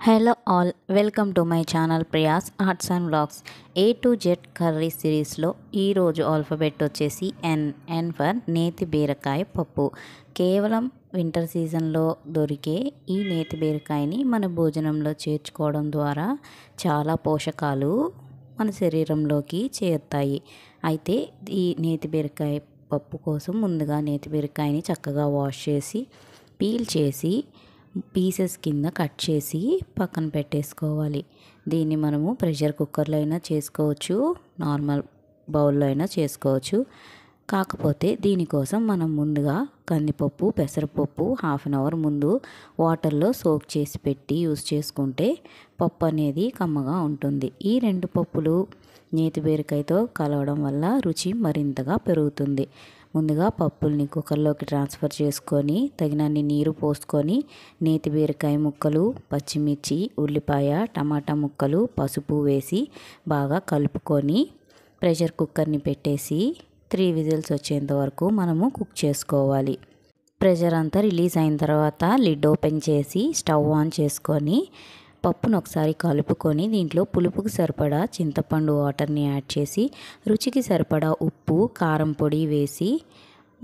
Hello all, welcome to my channel Priya's arts and vlogs. A to Z curry సిరీస్లో ఈరోజు alphabet వచ్చేసి N for నేతి బీరకాయ పప్పు. కేవలం వింటర్ సీజన్లో దొరికే ఈ నేతి బీరకాయని మన భోజనంలో చేర్చుకోవడం ద్వారా చాలా పోషకాలు మన శరీరంలోకి చేరుతాయి. అయితే ఈ నేతి బీరకాయ పప్పు కోసం ముందుగా నేతి బీరకాయని చక్కగా వాష్ చేసి పీల్ చేసి పీసెస్ కింద కట్ చేసి పక్కన పెట్టేసుకోవాలి. దీన్ని మనము ప్రెషర్ కుక్కర్లో అయినా చేసుకోవచ్చు, నార్మల్ బౌల్లో అయినా చేసుకోవచ్చు. కాకపోతే దీనికోసం మనం ముందుగా కందిపప్పు, పెసరపప్పు హాఫ్ అన్ అవర్ ముందు వాటర్లో సోక్ చేసి పెట్టి యూస్ చేసుకుంటే పప్పు అనేది కమ్మగా ఉంటుంది. ఈ రెండు పప్పులు నేతి బీరకాయతో కలవడం వల్ల రుచి మరింతగా పెరుగుతుంది. ముందుగా పప్పుల్ని కుక్కర్లోకి ట్రాన్స్ఫర్ చేసుకొని తగినన్ని నీరు పోసుకొని నేతి బీరకాయ ముక్కలు, పచ్చిమిర్చి, ఉల్లిపాయ, టమాటా ముక్కలు, పసుపు వేసి బాగా కలుపుకొని ప్రెషర్ కుక్కర్ని పెట్టేసి 3 విజిల్స్ వచ్చేంత వరకు మనము కుక్ చేసుకోవాలి. ప్రెషర్ అంతా రిలీజ్ అయిన తర్వాత లిడ్ ఓపెన్ చేసి స్టవ్ ఆన్ చేసుకొని పప్పును ఒకసారి కలుపుకొని దీంట్లో పులుపుకి సరిపడా చింతపండు వాటర్ని యాడ్ చేసి రుచికి సరిపడా ఉప్పు, కారం పొడి వేసి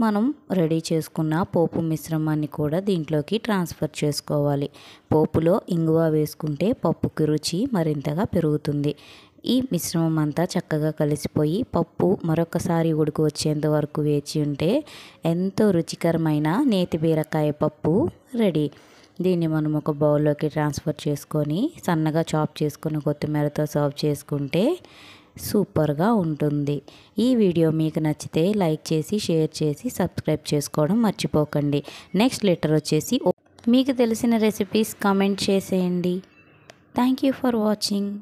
మనం రెడీ చేసుకున్న పోపు మిశ్రమాన్ని కూడా దీంట్లోకి ట్రాన్స్ఫర్ చేసుకోవాలి. పోపులో ఇంగువ వేసుకుంటే పప్పుకి రుచి మరింతగా పెరుగుతుంది. ఈ మిశ్రమం అంతా చక్కగా కలిసిపోయి పప్పు మరొకసారి ఉడుకు వచ్చేంత వరకు వేచి ఉంటే ఎంతో రుచికరమైన నేతి బీరకాయ పప్పు రెడీ. దీన్ని మనం ఒక బౌల్లోకి ట్రాన్స్ఫర్ చేసుకొని సన్నగా చాప్ చేసుకుని కొత్తిమీరతో సర్వ్ చేసుకుంటే సూపర్గా ఉంటుంది. ఈ వీడియో మీకు నచ్చితే లైక్ చేసి, షేర్ చేసి, సబ్స్క్రైబ్ చేసుకోవడం మర్చిపోకండి. నెక్స్ట్ లెటర్ వచ్చేసి మీకు తెలిసిన రెసిపీస్ కామెంట్ చేసేయండి. Thank you for watching.